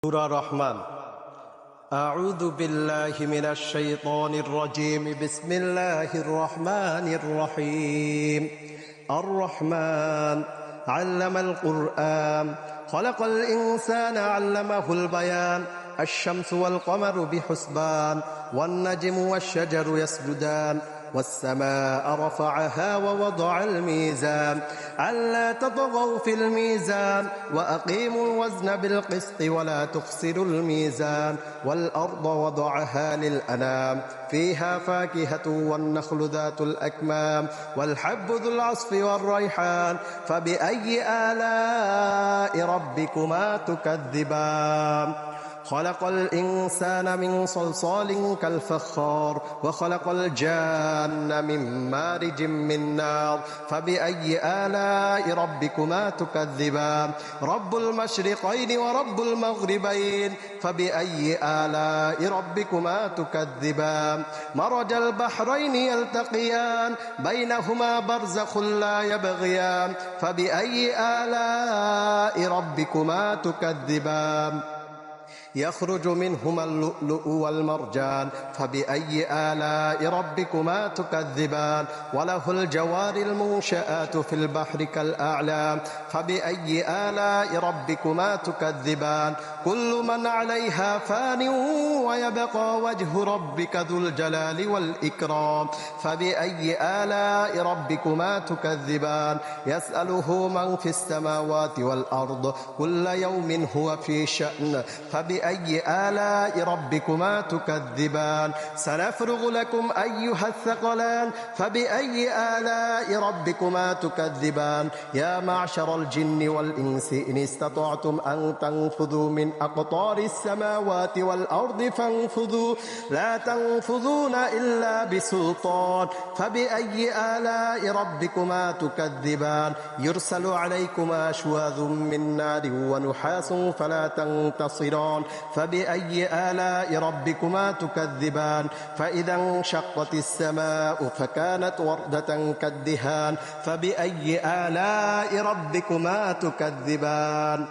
سورة الرحمن. أعوذ بالله من الشيطان الرجيم. بسم الله الرحمن الرحيم. الرحمن علم القرآن خلق الإنسان علمه البيان. الشمس والقمر بحسبان والنجم والشجر يسجدان والسماء رفعها ووضع الميزان ألا تطغوا في الميزان وأقيموا الوزن بالقسط ولا تخسروا الميزان والأرض وضعها للأنام فيها فاكهة والنخل ذات الأكمام والحب ذو العصف والريحان فبأي آلاء ربكما تكذبان. خلق الإنسان من صلصال كالفخار وخلق الجان من مارج من نار فبأي آلاء ربكما تكذبان. رب المشرقين ورب المغربين فبأي آلاء ربكما تكذبان. مرج البحرين يلتقيان بينهما برزخ لا يبغيان فبأي آلاء ربكما تكذبان. يخرج منهما اللؤلؤ والمرجان فبأي آلاء ربكما تكذبان. وله الجوار المنشآت في البحر كالأعلام فبأي آلاء ربكما تكذبان. كل من عليها فان ويبقى وجه ربك ذو الجلال والإكرام فبأي آلاء ربكما تكذبان. يسأله من في السماوات والأرض كل يوم هو في شأن فبأي آلاء ربكما تكذبان. سنفرغ لكم أيها الثقلان فبأي آلاء ربكما تكذبان. يا معشر الجن والإنس إن استطعتم أن تنفذوا من أقطار السماوات والأرض فانفذوا لا تنفذون إلا بسلطان فبأي آلاء ربكما تكذبان. يرسل عليكما شواظ من نار ونحاس فلا تنتصران فبأي آلاء ربكما تكذبان. فإذا انشقت السماء فكانت وردة كالدهان فبأي آلاء ربكما تكذبان.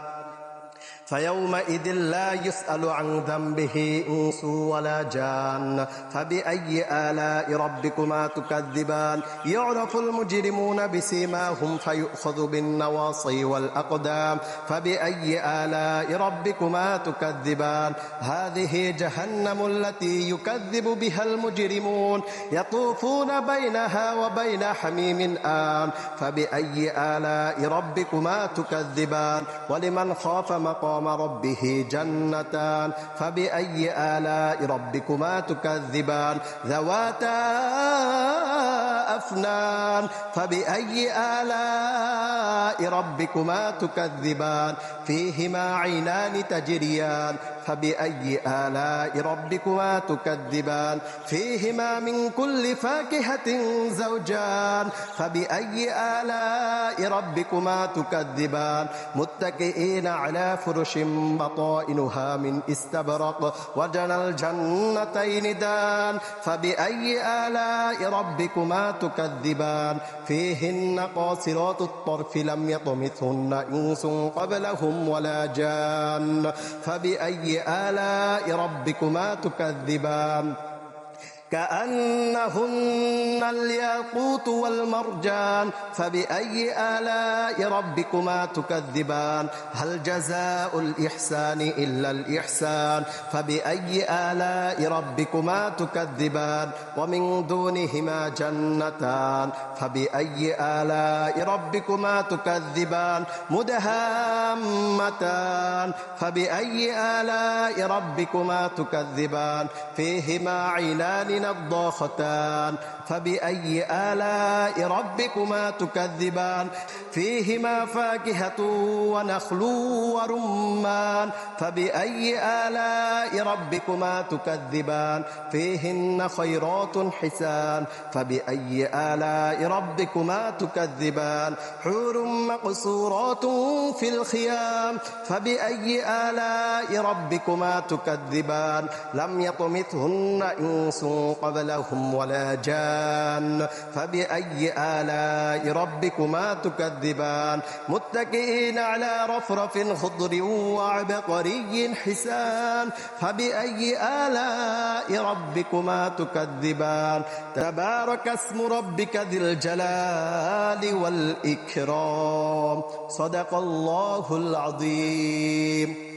فيومئذ لا يسأل عن ذنبه إنس ولا جان فبأي آلاء ربكما تكذبان. يعرف المجرمون بسيماهم فيؤخذ بالنواصي والأقدام فبأي آلاء ربكما تكذبان. هذه جهنم التي يكذب بها المجرمون يطوفون بينها وبين حميم آن فبأي آلاء ربكما تكذبان. ولمن خاف مقام ربه جنتان فبأي آلاء ربكما تكذبان. ذواتا أفنان فبأي آلاء ربكما تكذبان. فيهما عينان تجريان فبأي آلاء ربكما تكذبان. فيهما من كل فاكهة زوجان فبأي آلاء ربكما تكذبان. متكئين على فرش بطائنها من استبرق وجنى الجنتين دان فبأي آلاء ربكما تكذبان. فيهن قاصرات الطرف لم يطمثهن إنس قبلهم ولا جان فبأي آلاء ربكما تكذبان. كأنهن الياقوت والمرجان فبأي آلاء ربكما تكذبان. هل جزاء الإحسان إلا الإحسان فبأي آلاء ربكما تكذبان. ومن دونهما جنتان فبأي آلاء ربكما تكذبان. مدهامتان فبأي آلاء ربكما تكذبان. فيهما عينان نضاختان فبأي آلاء ربكما تكذبان. فيهما فاكهة ونخل ورمان فبأي آلاء ربكما تكذبان. فيهن خيرات حسان فبأي آلاء ربكما تكذبان. حور مقصورات في الخيام فبأي آلاء ربكما تكذبان. لم يطمثهن إنس قبلهم ولا جان فبأي آلاء ربكما تكذبان متكئين على رفرف خضر وعبقري حسان فبأي آلاء ربكما تكذبان تبارك اسم ربك ذي الجلال والإكرام صدق الله العظيم